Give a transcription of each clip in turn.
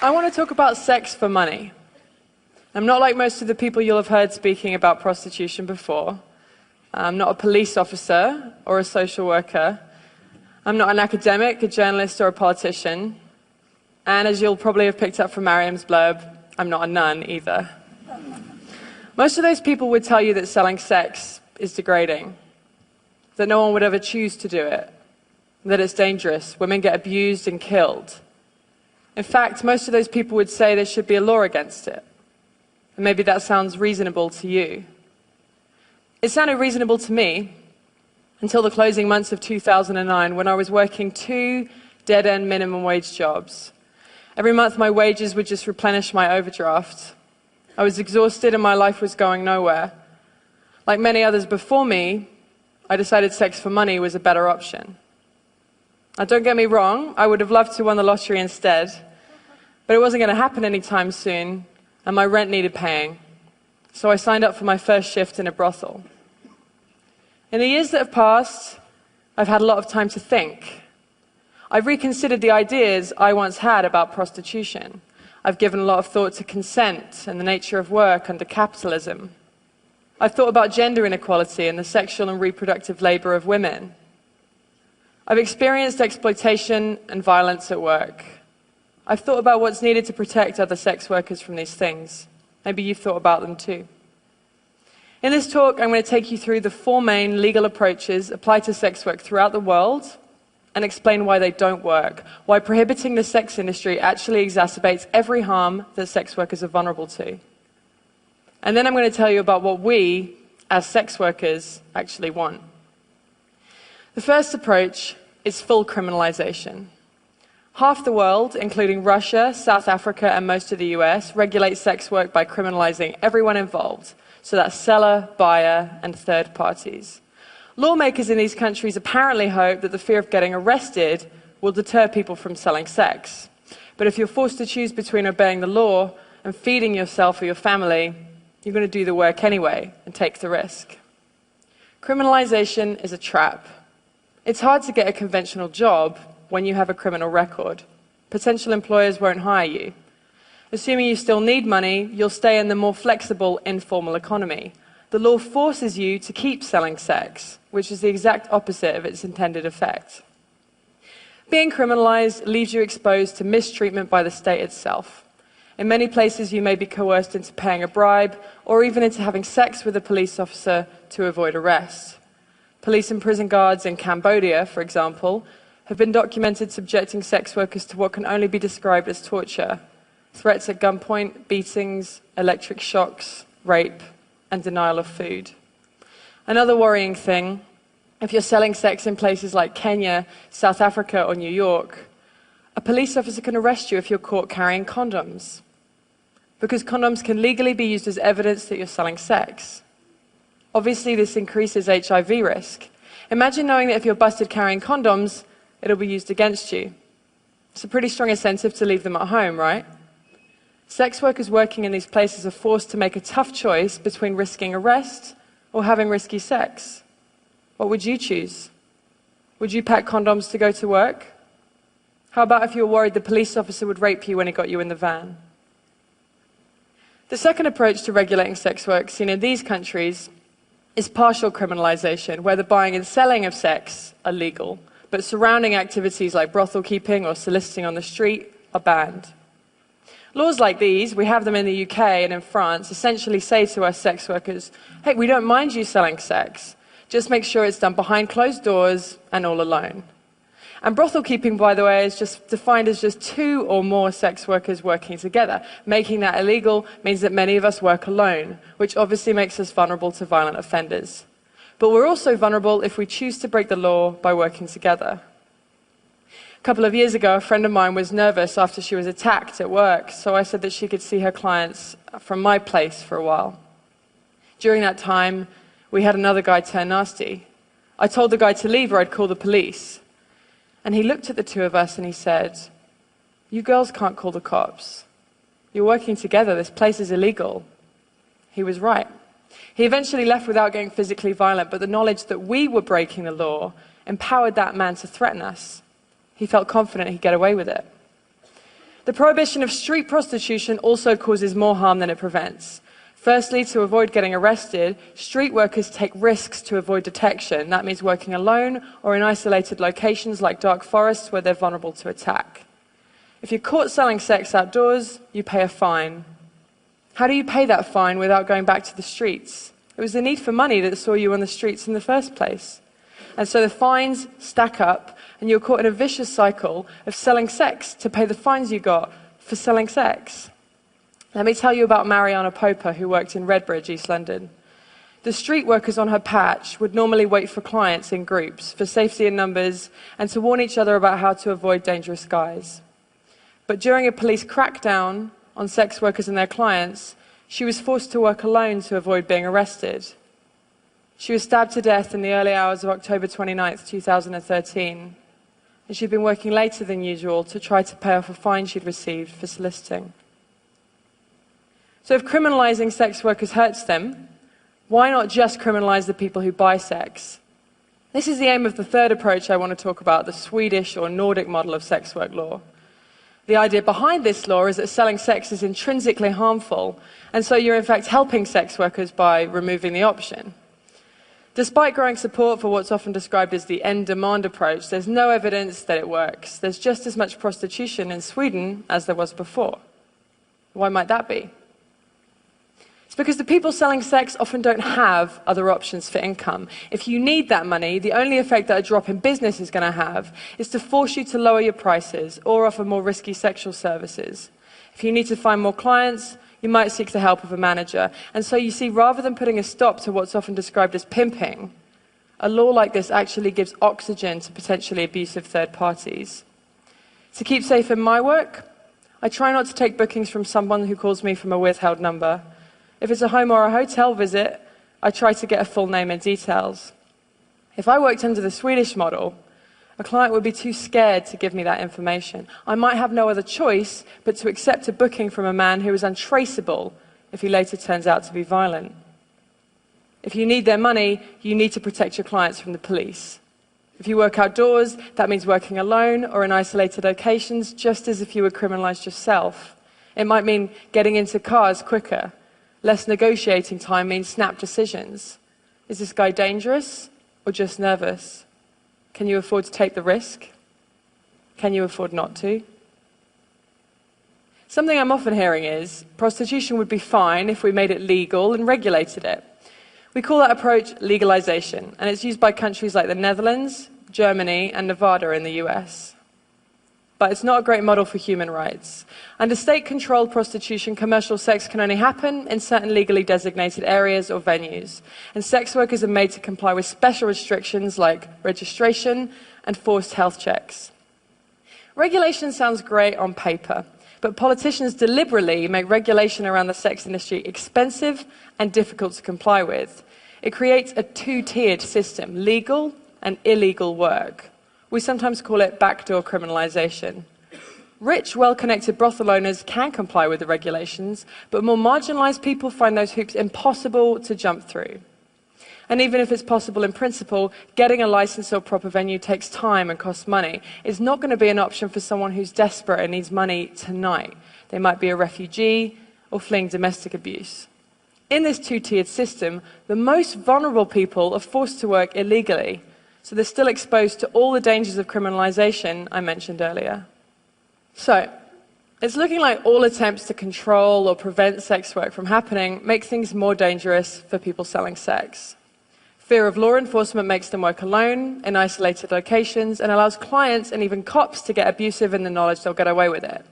I want to talk about sex for money. I'm not like most of the people you'll have heard speaking about prostitution before. I'm not a police officer or a social worker. I'm not an academic, a journalist, or a politician. And as you'll probably have picked up from Mariam's blurb, I'm not a nun either. Most of those people would tell you that selling sex is degrading, that no one would ever choose to do it, that it's dangerous, women get abused and killed. In fact, most of those people would say there should be a law against it. And maybe that sounds reasonable to you. It sounded reasonable to me until the closing months of 2009, when I was working 2 dead-end minimum wage jobs. Every month my wages would just replenish my overdraft. I was exhausted and my life was going nowhere. Like many others before me, I decided sex for money was a better option. Now, don't get me wrong, I would have loved to win the lottery instead, but it wasn't going to happen anytime soon, and my rent needed paying. So I signed up for my first shift in a brothel. In the years that have passed, I've had a lot of time to think. I've reconsidered the ideas I once had about prostitution. I've given a lot of thought to consent and the nature of work under capitalism. I've thought about gender inequality and the sexual and reproductive labor of women. I've experienced exploitation and violence at work. I've thought about what's needed to protect other sex workers from these things. Maybe you've thought about them too. In this talk, I'm going to take you through the 4 main legal approaches applied to sex work throughout the world and explain why they don't work, why prohibiting the sex industry actually exacerbates every harm that sex workers are vulnerable to. And then I'm going to tell you about what we, as sex workers, actually want. The first approach is full criminalization. Half the world, including Russia, South Africa, and most of the US, regulates sex work by criminalizing everyone involved. So that's seller, buyer, and third parties. Lawmakers in these countries apparently hope that the fear of getting arrested will deter people from selling sex. But if you're forced to choose between obeying the law and feeding yourself or your family, you're going to do the work anyway and take the risk. Criminalization is a trap. It's hard to get a conventional job when you have a criminal record. Potential employers won't hire you. Assuming you still need money, you'll stay in the more flexible, informal economy. The law forces you to keep selling sex, which is the exact opposite of its intended effect. Being criminalized leaves you exposed to mistreatment by the state itself. In many places, you may be coerced into paying a bribe or even into having sex with a police officer to avoid arrest. Police and prison guards in Cambodia, for example, have been documented subjecting sex workers to what can only be described as torture: threats at gunpoint, beatings, electric shocks, rape, and denial of food. Another worrying thing, if you're selling sex in places like Kenya, South Africa, or New York, a police officer can arrest you if you're caught carrying condoms, because condoms can legally be used as evidence that you're selling sex. Obviously, this increases HIV risk. Imagine knowing that if you're busted carrying condoms, it'll be used against you. It's a pretty strong incentive to leave them at home, right? Sex workers working in these places are forced to make a tough choice between risking arrest or having risky sex. What would you choose? Would you pack condoms to go to work? How about if you were worried the police officer would rape you when he got you in the van? The second approach to regulating sex work seen in these countries is partial criminalization, where the buying and selling of sex are legal, but surrounding activities like brothel keeping or soliciting on the street are banned. Laws like these, we have them in the UK and in France, essentially say to us sex workers, hey, we don't mind you selling sex, just make sure it's done behind closed doors and all alone. And brothel keeping, by the way, is just defined as just 2 or more sex workers working together. Making that illegal means that many of us work alone, which obviously makes us vulnerable to violent offenders. But we're also vulnerable if we choose to break the law by working together. A couple of years ago, a friend of mine was nervous after she was attacked at work, so I said that she could see her clients from my place for a while. During that time, we had another guy turn nasty. I told the guy to leave or I'd call the police. And he looked at the 2 of us and he said, you girls can't call the cops. You're working together, this place is illegal. He was right. He eventually left without getting physically violent, but the knowledge that we were breaking the law empowered that man to threaten us. He felt confident he'd get away with it. The prohibition of street prostitution also causes more harm than it prevents. Firstly, to avoid getting arrested, street workers take risks to avoid detection. That means working alone or in isolated locations like dark forests where they're vulnerable to attack. If you're caught selling sex outdoors, you pay a fine. How do you pay that fine without going back to the streets? It was the need for money that saw you on the streets in the first place. And so the fines stack up, and you're caught in a vicious cycle of selling sex to pay the fines you got for selling sex. Let me tell you about Mariana Poper, who worked in Redbridge, East London. The street workers on her patch would normally wait for clients in groups, for safety in numbers, and to warn each other about how to avoid dangerous guys. But during a police crackdown on sex workers and their clients, she was forced to work alone to avoid being arrested. She was stabbed to death in the early hours of October 29th, 2013, and she'd been working later than usual to try to pay off a fine she'd received for soliciting. So if criminalizing sex workers hurts them, why not just criminalize the people who buy sex? This is the aim of the third approach I want to talk about, the Swedish or Nordic model of sex work law. The idea behind this law is that selling sex is intrinsically harmful, and so you're in fact helping sex workers by removing the option. Despite growing support for what's often described as the end demand approach, there's no evidence that it works. There's just as much prostitution in Sweden as there was before. Why might that be? It's because the people selling sex often don't have other options for income. If you need that money, the only effect that a drop in business is going to have is to force you to lower your prices or offer more risky sexual services. If you need to find more clients, you might seek the help of a manager. And so you see, rather than putting a stop to what's often described as pimping, a law like this actually gives oxygen to potentially abusive third parties. To keep safe in my work, I try not to take bookings from someone who calls me from a withheld number. If it's a home or a hotel visit, I try to get a full name and details. If I worked under the Swedish model, a client would be too scared to give me that information. I might have no other choice but to accept a booking from a man who is untraceable if he later turns out to be violent. If you need their money, you need to protect your clients from the police. If you work outdoors, that means working alone or in isolated locations, just as if you were criminalized yourself. It might mean getting into cars quicker. Less negotiating time means snap decisions. Is this guy dangerous or just nervous? Can you afford to take the risk? Can you afford not to? Something I'm often hearing is prostitution would be fine if we made it legal and regulated it. We call that approach legalization, and it's used by countries like the Netherlands, Germany, and Nevada in the US. But it's not a great model for human rights. Under state-controlled prostitution, commercial sex can only happen in certain legally designated areas or venues, and sex workers are made to comply with special restrictions like registration and forced health checks. Regulation sounds great on paper, but politicians deliberately make regulation around the sex industry expensive and difficult to comply with. It creates a two-tiered system, legal and illegal work. We sometimes call it backdoor criminalization. Rich, well-connected brothel owners can comply with the regulations, but more marginalized people find those hoops impossible to jump through. And even if it's possible in principle, getting a license or proper venue takes time and costs money. It's not going to be an option for someone who's desperate and needs money tonight. They might be a refugee or fleeing domestic abuse. In this two-tiered system, the most vulnerable people are forced to work illegally, so they're still exposed to all the dangers of criminalization I mentioned earlier. So, it's looking like all attempts to control or prevent sex work from happening make things more dangerous for people selling sex. Fear of law enforcement makes them work alone, in isolated locations, and allows clients and even cops to get abusive in the knowledge they'll get away with it.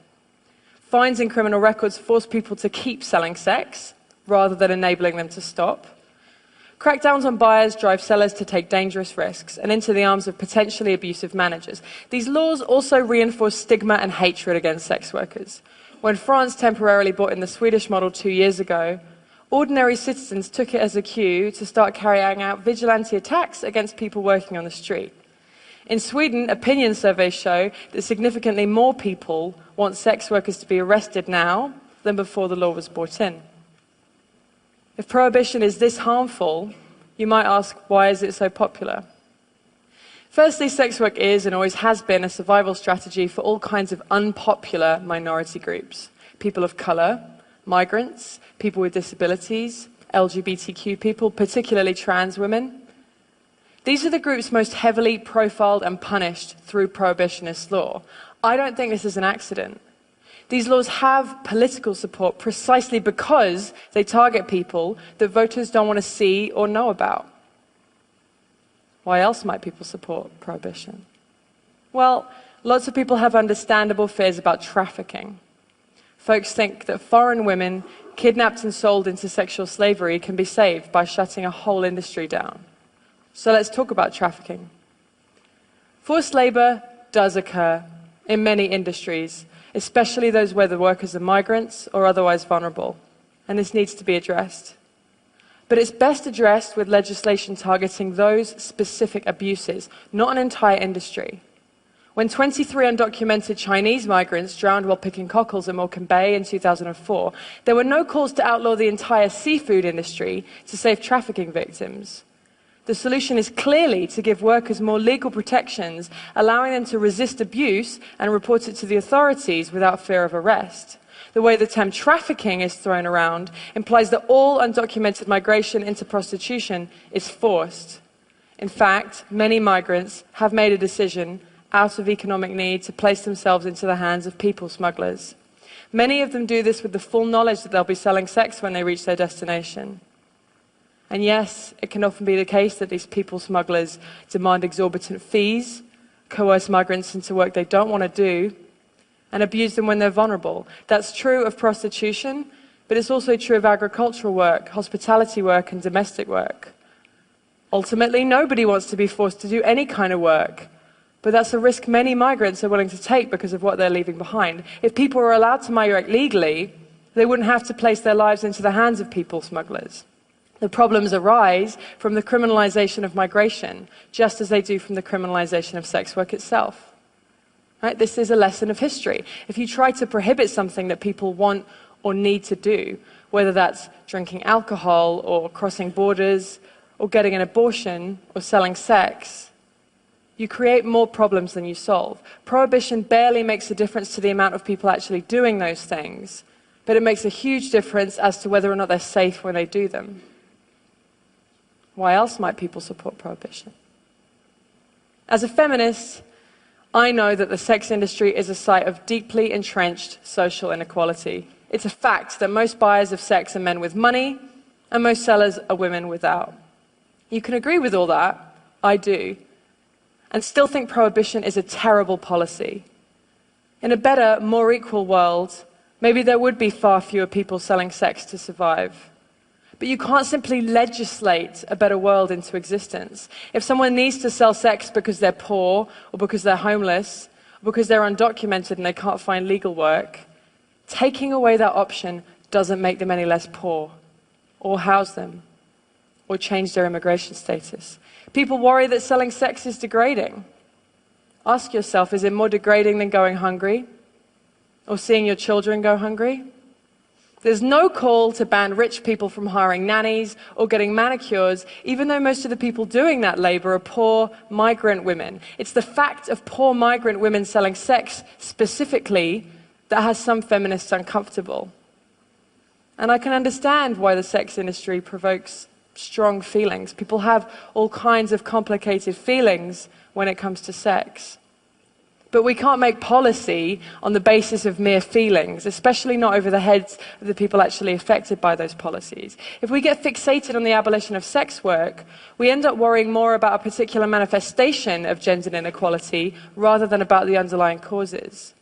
Fines and criminal records force people to keep selling sex, rather than enabling them to stop. Crackdowns on buyers drive sellers to take dangerous risks and into the arms of potentially abusive managers. These laws also reinforce stigma and hatred against sex workers. When France temporarily brought in the Swedish model 2 years ago, ordinary citizens took it as a cue to start carrying out vigilante attacks against people working on the street. In Sweden, opinion surveys show that significantly more people want sex workers to be arrested now than before the law was brought in. If prohibition is this harmful, you might ask, why is it so popular? Firstly, sex work is and always has been a survival strategy for all kinds of unpopular minority groups. People of colour, migrants, people with disabilities, LGBTQ people, particularly trans women. These are the groups most heavily profiled and punished through prohibitionist law. I don't think this is an accident. These laws have political support precisely because they target people that voters don't want to see or know about. Why else might people support prohibition? Well, lots of people have understandable fears about trafficking. Folks think that foreign women kidnapped and sold into sexual slavery can be saved by shutting a whole industry down. So let's talk about trafficking. Forced labor does occur in many industries, especially those where the workers are migrants or otherwise vulnerable, and this needs to be addressed. But it's best addressed with legislation targeting those specific abuses, not an entire industry. When 23 undocumented Chinese migrants drowned while picking cockles in Morecambe Bay in 2004, there were no calls to outlaw the entire seafood industry to save trafficking victims. The solution is clearly to give workers more legal protections, allowing them to resist abuse and report it to the authorities without fear of arrest. The way the term trafficking is thrown around implies that all undocumented migration into prostitution is forced. In fact, many migrants have made a decision out of economic need to place themselves into the hands of people smugglers. Many of them do this with the full knowledge that they'll be selling sex when they reach their destination. And yes, it can often be the case that these people smugglers demand exorbitant fees, coerce migrants into work they don't want to do, and abuse them when they're vulnerable. That's true of prostitution, but it's also true of agricultural work, hospitality work, and domestic work. Ultimately, nobody wants to be forced to do any kind of work, but that's a risk many migrants are willing to take because of what they're leaving behind. If people were allowed to migrate legally, they wouldn't have to place their lives into the hands of people smugglers. The problems arise from the criminalization of migration, just as they do from the criminalization of sex work itself. Right? This is a lesson of history. If you try to prohibit something that people want or need to do, whether that's drinking alcohol or crossing borders or getting an abortion or selling sex, you create more problems than you solve. Prohibition barely makes a difference to the amount of people actually doing those things, but it makes a huge difference as to whether or not they're safe when they do them. Why else might people support prohibition? As a feminist, I know that the sex industry is a site of deeply entrenched social inequality. It's a fact that most buyers of sex are men with money, and most sellers are women without. You can agree with all that, I do, and still think prohibition is a terrible policy. In a better, more equal world, maybe there would be far fewer people selling sex to survive. But you can't simply legislate a better world into existence. If someone needs to sell sex because they're poor, or because they're homeless, or because they're undocumented and they can't find legal work, taking away that option doesn't make them any less poor, or house them, or change their immigration status. People worry that selling sex is degrading. Ask yourself, is it more degrading than going hungry? Or seeing your children go hungry? There's no call to ban rich people from hiring nannies or getting manicures, even though most of the people doing that labor are poor migrant women. It's the fact of poor migrant women selling sex specifically that has some feminists uncomfortable. And I can understand why the sex industry provokes strong feelings. People have all kinds of complicated feelings when it comes to sex. But we can't make policy on the basis of mere feelings, especially not over the heads of the people actually affected by those policies. If we get fixated on the abolition of sex work, we end up worrying more about a particular manifestation of gender inequality rather than about the underlying causes.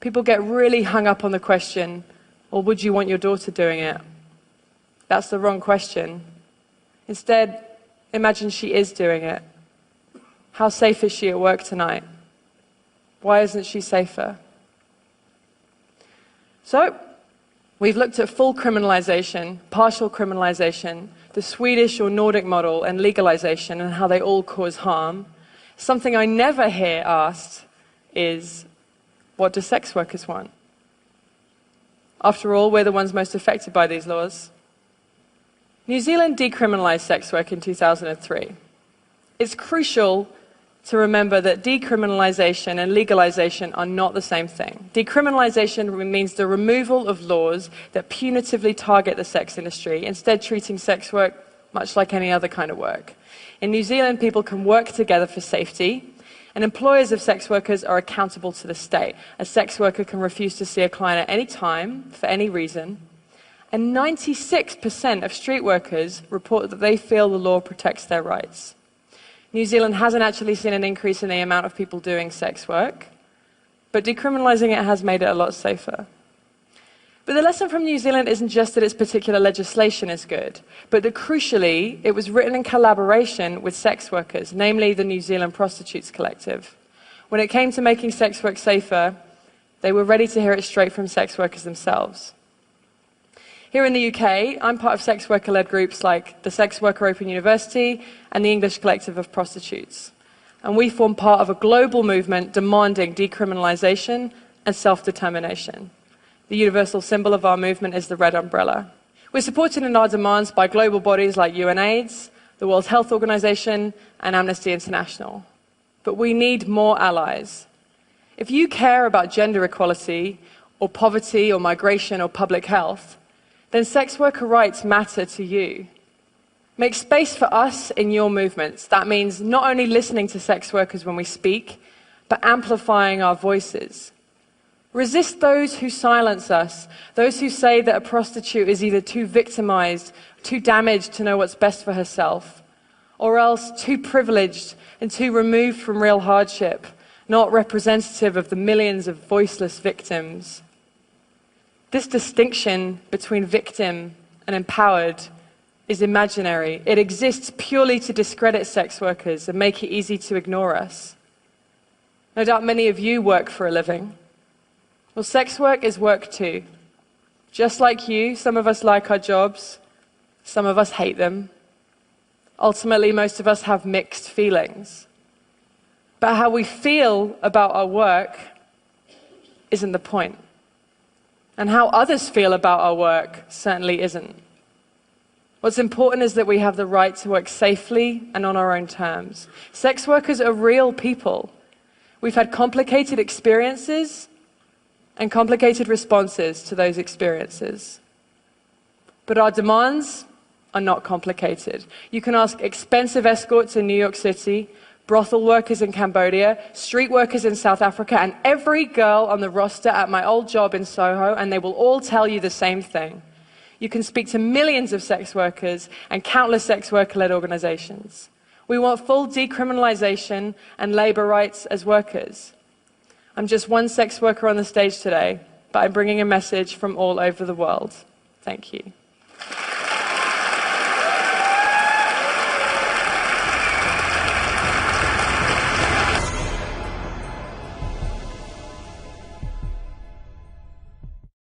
People get really hung up on the question, well, would you want your daughter doing it? That's the wrong question. Instead, imagine she is doing it. How safe is she at work tonight? Why isn't she safer? So, we've looked at full criminalization, partial criminalization, the Swedish or Nordic model, and legalization, and how they all cause harm. Something I never hear asked is, what do sex workers want? After all, we're the ones most affected by these laws. New Zealand decriminalized sex work in 2003. It's crucial to remember that decriminalization and legalization are not the same thing. Decriminalization means the removal of laws that punitively target the sex industry, instead treating sex work much like any other kind of work. In New Zealand, people can work together for safety, and employers of sex workers are accountable to the state. A sex worker can refuse to see a client at any time, for any reason, and 96% of street workers report that they feel the law protects their rights. New Zealand hasn't actually seen an increase in the amount of people doing sex work, but decriminalizing it has made it a lot safer. But the lesson from New Zealand isn't just that its particular legislation is good, but that crucially, it was written in collaboration with sex workers, namely the New Zealand Prostitutes Collective. When it came to making sex work safer, they were ready to hear it straight from sex workers themselves. Here in the UK, I'm part of sex worker-led groups like the Sex Worker Open University and the English Collective of Prostitutes. And we form part of a global movement demanding decriminalization and self-determination. The universal symbol of our movement is the red umbrella. We're supported in our demands by global bodies like UNAIDS, the World Health Organization, and Amnesty International. But we need more allies. If you care about gender equality, or poverty, or migration, or public health, then sex worker rights matter to you. Make space for us in your movements. That means not only listening to sex workers when we speak, but amplifying our voices. Resist those who silence us, those who say that a prostitute is either too victimized, too damaged to know what's best for herself, or else too privileged and too removed from real hardship, not representative of the millions of voiceless victims. This distinction between victim and empowered is imaginary. It exists purely to discredit sex workers and make it easy to ignore us. No doubt many of you work for a living. Well, sex work is work too. Just like you, some of us like our jobs, some of us hate them. Ultimately, most of us have mixed feelings. But how we feel about our work isn't the point. And how others feel about our work certainly isn't. What's important is that we have the right to work safely and on our own terms. Sex workers are real people. We've had complicated experiences and complicated responses to those experiences. But our demands are not complicated. You can ask expensive escorts in New York City, brothel workers in Cambodia, street workers in South Africa, and every girl on the roster at my old job in Soho, and they will all tell you the same thing. You can speak to millions of sex workers and countless sex worker-led organizations. We want full decriminalization and labor rights as workers. I'm just one sex worker on the stage today, but I'm bringing a message from all over the world. Thank you.